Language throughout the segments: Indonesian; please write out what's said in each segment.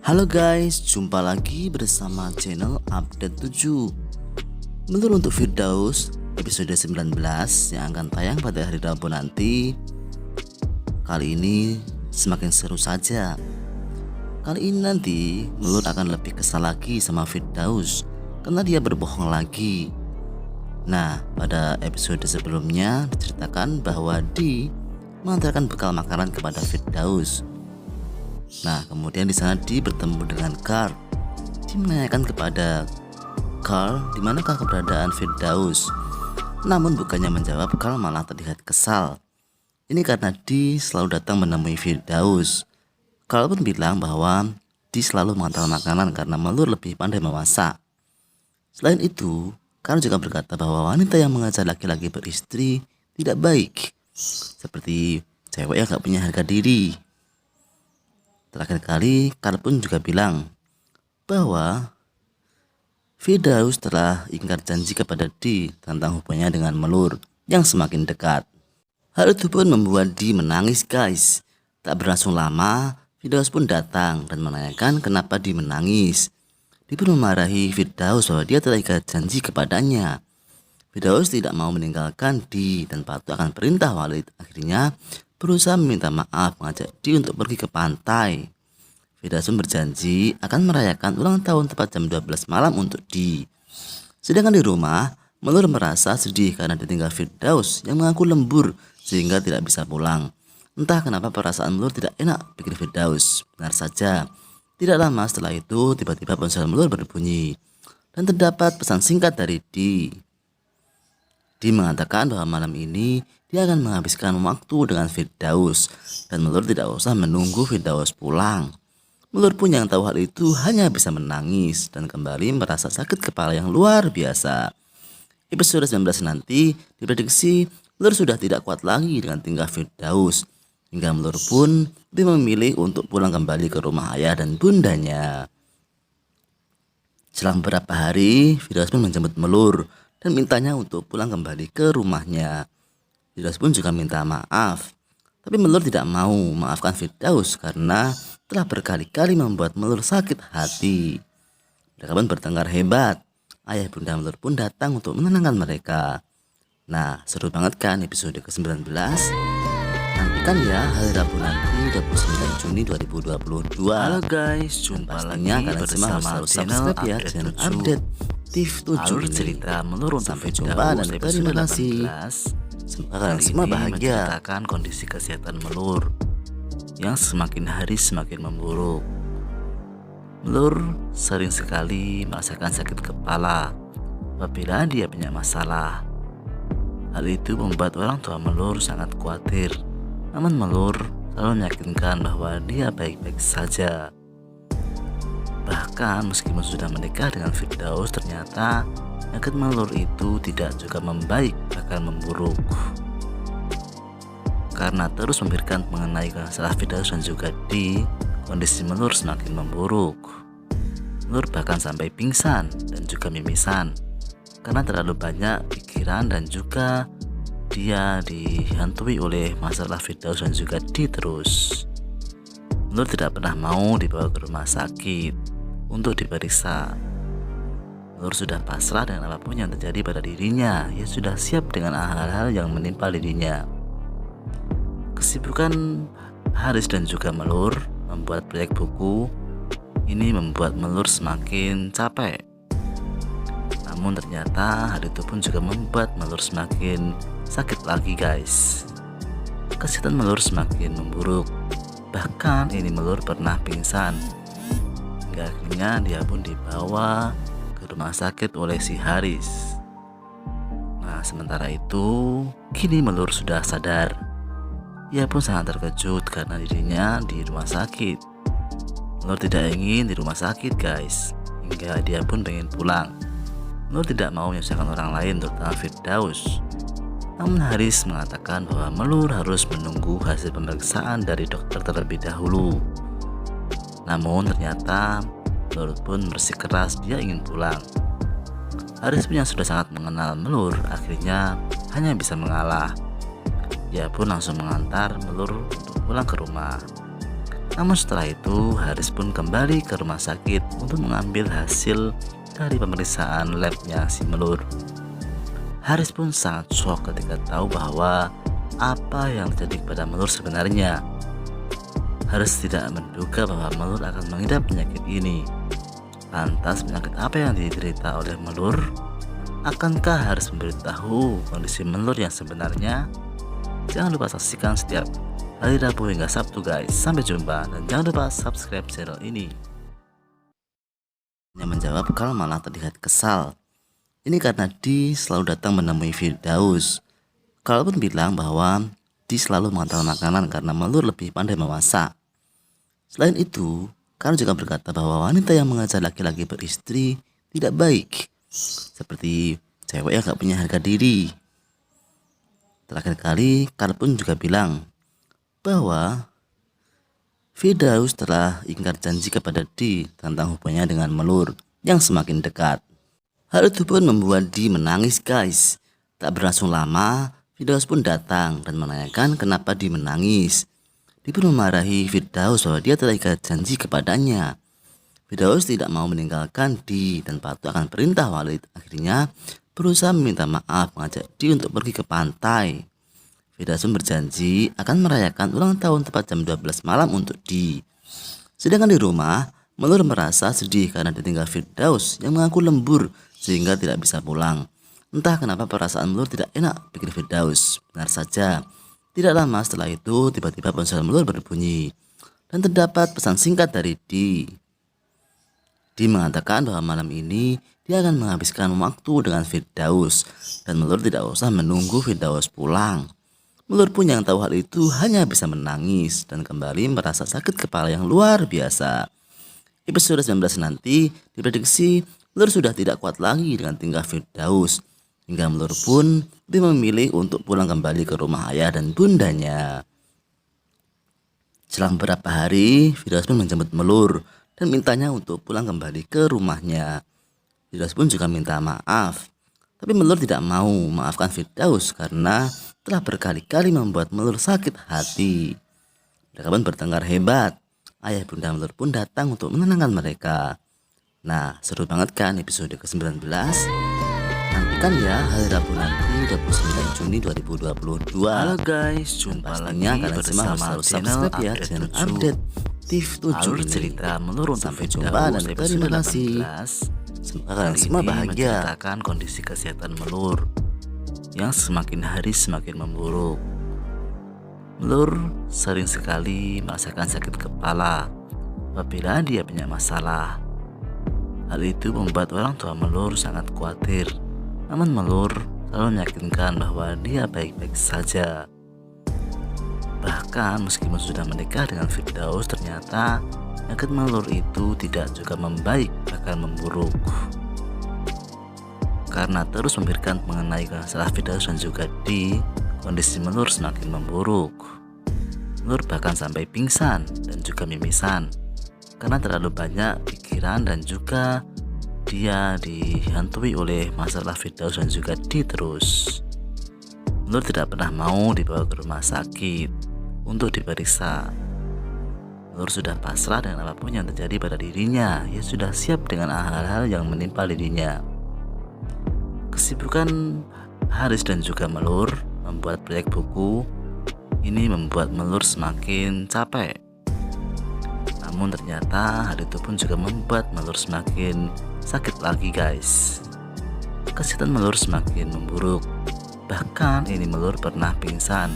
Halo guys, jumpa lagi bersama channel Update 7. Menurut untuk Firdaus episode 19 yang akan tayang pada hari Rabu nanti, kali ini semakin seru saja. Kali ini nanti Melur akan lebih kesal lagi sama Firdaus karena dia berbohong lagi. Nah, pada episode sebelumnya diceritakan bahwa Di mengantarkan bekal makanan kepada Firdaus. Nah, kemudian di sana Di bertemu dengan Carl. Di menanyakan kepada Carl di manakah keberadaan Firdaus. Namun bukannya menjawab, Carl malah terlihat kesal. Ini karena Di selalu datang menemui Firdaus. Carl pun bilang bahwa Di selalu mengantar makanan karena Melur lebih pandai memasak. Selain itu, Carl juga berkata bahwa wanita yang mengajak laki-laki beristri tidak baik, seperti cewek yang gak punya harga diri. Terakhir kali, Carl pun juga bilang bahwa Firdaus telah ingkar janji kepada Di tentang hubungannya dengan Melur yang semakin dekat. Hal itu pun membuat Di menangis guys. Tak berlangsung lama, Firdaus pun datang dan menanyakan kenapa Di menangis. Di pun memarahi Firdaus bahwa dia telah ingkar janji kepadanya. Firdaus tidak mau meninggalkan Di dan patuh akan perintah Walid. Akhirnya berusaha meminta maaf, mengajak Di untuk pergi ke pantai. Firdaus pun berjanji akan merayakan ulang tahun tepat jam 12 malam untuk Di. Sedangkan di rumah, Melur merasa sedih karena ditinggal Firdaus yang mengaku lembur sehingga tidak bisa pulang. Entah kenapa perasaan Melur tidak enak pikir Firdaus. Benar saja, tidak lama setelah itu tiba-tiba ponsel Melur berbunyi dan terdapat pesan singkat dari Di. Di mengatakan bahwa malam ini dia akan menghabiskan waktu dengan Firdaus dan Melur tidak usah menunggu Firdaus pulang. Melur pun yang tahu hal itu hanya bisa menangis dan kembali merasa sakit kepala yang luar biasa. Episode 19 nanti diprediksi Melur sudah tidak kuat lagi dengan tingkah Firdaus, hingga Melur pun lebih memilih untuk pulang kembali ke rumah ayah dan bundanya. Selang beberapa hari, Firdaus pun menjemput Melur dan mintanya untuk pulang kembali ke rumahnya. Firdaus pun juga minta maaf, tapi Melur tidak mau memaafkan Firdaus karena telah berkali-kali membuat Melur sakit hati. Mereka pun bertengkar hebat. Ayah bunda Melur pun datang untuk menenangkan mereka. Nah, seru banget kan episode ke-19? Nantikan ya hari Rabu nanti 29 Juni 2022. Halo guys, jumpa lagi bersama channel ya, channel Update TV 7 Alur ini. cerita Melur Sampai jumpa dan terima kasih. Semoga kalian semua bahagia. Menceritakan kondisi kesehatan Melur yang semakin hari semakin memburuk. Melur sering sekali merasakan sakit kepala apabila dia punya masalah. Hal itu membuat orang tua Melur sangat khawatir. Namun Melur selalu meyakinkan bahwa dia baik-baik saja. Bahkan meskipun sudah menikah dengan Firdaus, ternyata penyakit Melur itu tidak juga membaik, bahkan memburuk. Karena terus memikirkan mengenai masalah Firdaus dan juga Di, kondisi Melur semakin memburuk. Melur bahkan sampai pingsan dan juga mimisan karena terlalu banyak pikiran dan juga dia dihantui oleh masalah Firdaus dan juga Di terus. Melur tidak pernah mau dibawa ke rumah sakit untuk diperiksa. Melur sudah pasrah dengan apapun yang terjadi pada dirinya. Ia sudah siap dengan hal-hal yang menimpa dirinya. Kesibukan Haris dan juga Melur membuat proyek buku ini membuat Melur semakin capek. Namun ternyata hal itu pun juga membuat Melur semakin sakit lagi guys. Kesehatan Melur semakin memburuk. Bahkan ini Melur pernah pingsan. Hingga akhirnya dia pun dibawa ke rumah sakit oleh si Haris. Nah, sementara itu kini Melur sudah sadar. Ia pun sangat terkejut karena dirinya di rumah sakit. Melur tidak ingin di rumah sakit guys, hingga dia pun pengen pulang. Melur tidak mau menyusahkan orang lain terutama Firdaus. Namun Haris mengatakan bahwa Melur harus menunggu hasil pemeriksaan dari dokter terlebih dahulu. Namun ternyata Melur pun bersikeras dia ingin pulang. Haris pun yang sudah sangat mengenal Melur akhirnya hanya bisa mengalah. Dia pun langsung mengantar Melur untuk pulang ke rumah. Namun setelah itu Haris pun kembali ke rumah sakit untuk mengambil hasil dari pemeriksaan labnya si Melur. Haris pun sangat shock ketika tahu bahwa apa yang terjadi kepada Melur sebenarnya. Haris tidak menduga bahwa Melur akan mengidap penyakit ini. Lantas penyakit apa yang diderita oleh Melur? Akankah Haris memberitahu kondisi Melur yang sebenarnya? Jangan lupa saksikan setiap hari Rabu hingga Sabtu guys. Sampai jumpa dan jangan lupa subscribe channel ini. Yang menjawab Kal malah terlihat kesal. Ini karena Di selalu datang menemui Firdaus. Kal pun bilang bahwa Di selalu mengantar makanan karena Melur lebih pandai memasak. Selain itu, Kal juga berkata bahwa wanita yang mengajar laki-laki beristri tidak baik, seperti cewek yang gak punya harga diri. Terakhir kali, Kal pun juga bilang bahwa Firdaus telah ingkar janji kepada Di tentang hubungannya dengan Melur yang semakin dekat. Hal itu pun membuat Di menangis guys. Tak berlangsung lama, Firdaus pun datang dan menanyakan kenapa Di menangis. Di pun memarahi Firdaus bahwa dia telah ikat janji kepadanya. Firdaus tidak mau meninggalkan Di dan patuh akan perintah Walid. Akhirnya berusaha meminta maaf, mengajak Di untuk pergi ke pantai. Firdaus pun berjanji akan merayakan ulang tahun tepat jam 12 malam untuk Di. Sedangkan di rumah, Melur merasa sedih karena ditinggal Firdaus yang mengaku lembur sehingga tidak bisa pulang. Entah kenapa perasaan Melur tidak enak, pikir Firdaus. Benar saja. Tidak lama setelah itu, tiba-tiba ponsel Melur berbunyi dan terdapat pesan singkat dari Di. Di mengatakan bahwa malam ini dia akan menghabiskan waktu dengan Firdaus dan Melur tidak usah menunggu Firdaus pulang. Melur pun yang tahu hal itu hanya bisa menangis dan kembali merasa sakit kepala yang luar biasa. Episode 19 nanti diprediksi Melur sudah tidak kuat lagi dengan tinggal Firdaus. Hingga Melur pun lebih memilih untuk pulang kembali ke rumah ayah dan bundanya. Selang beberapa hari, Firdaus pun menjemput Melur dan mintanya untuk pulang kembali ke rumahnya. Firdaus pun juga minta maaf. Tapi Melur tidak mau memaafkan Firdaus karena telah berkali-kali membuat Melur sakit hati. Mereka pun bertengkar hebat. Ayah bunda Melur pun datang untuk menenangkan mereka. Nah, seru banget kan episode ke-19? Nantikan ya hari Rabu nanti 29 Juni 2022. Halo guys, jumpa lagi bersama channel channel update TV 7 Alur ini. cerita Melur untuk Sampai jumpa dan terima kasih. Semoga kalian semua bahagia. Menceritakan kondisi kesehatan Melur yang semakin hari semakin memburuk. Melur sering sekali merasakan sakit kepala apabila dia punya masalah. Hal itu membuat orang tua Melur sangat khawatir. Namun Melur selalu meyakinkan bahwa dia baik-baik saja. Bahkan meskipun sudah menikah dengan Firdaus, ternyata penyakit Melur itu tidak juga membaik, bahkan memburuk. Karena terus memikirkan mengenai masalah Firdaus dan juga Di, kondisi Melur semakin memburuk. Melur bahkan sampai pingsan dan juga mimisan karena terlalu banyak pikiran dan juga dia dihantui oleh masalah Firdaus dan juga Di terus. Melur tidak pernah mau dibawa ke rumah sakit untuk diperiksa. Melur sudah pasrah dengan apapun yang terjadi pada dirinya. Ia sudah siap dengan hal-hal yang menimpa dirinya. Kesibukan Haris dan juga Melur membuat proyek buku ini membuat Melur semakin capek. Namun ternyata hal itu pun juga membuat Melur semakin sakit lagi guys. Kesehatan Melur semakin memburuk. Bahkan ini Melur pernah pingsan.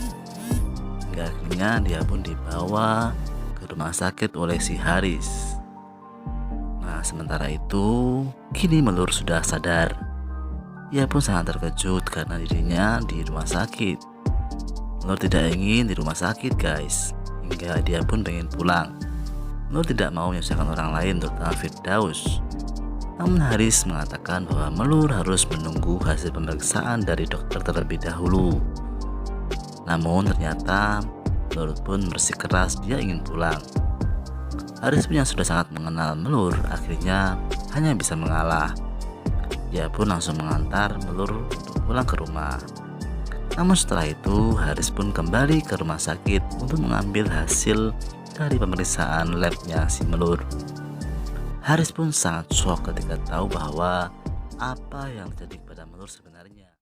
Hingga akhirnya dia pun dibawa ke rumah sakit oleh si Haris. Nah, sementara itu kini Melur sudah sadar. Ia pun sangat terkejut karena dirinya di rumah sakit. Melur tidak ingin di rumah sakit guys. Hingga dia pun pengen pulang. Melur tidak mau menyusahkan orang lain terutama Firdaus. Namun Haris mengatakan bahwa Melur harus menunggu hasil pemeriksaan dari dokter terlebih dahulu. Namun ternyata Melur pun bersikeras dia ingin pulang. Haris pun yang sudah sangat mengenal Melur akhirnya hanya bisa mengalah. Dia pun langsung mengantar Melur untuk pulang ke rumah. Namun setelah itu Haris pun kembali ke rumah sakit untuk mengambil hasil dari pemeriksaan labnya si Melur. Haris pun sangat shock ketika tahu bahwa apa yang terjadi kepada Melur sebenarnya.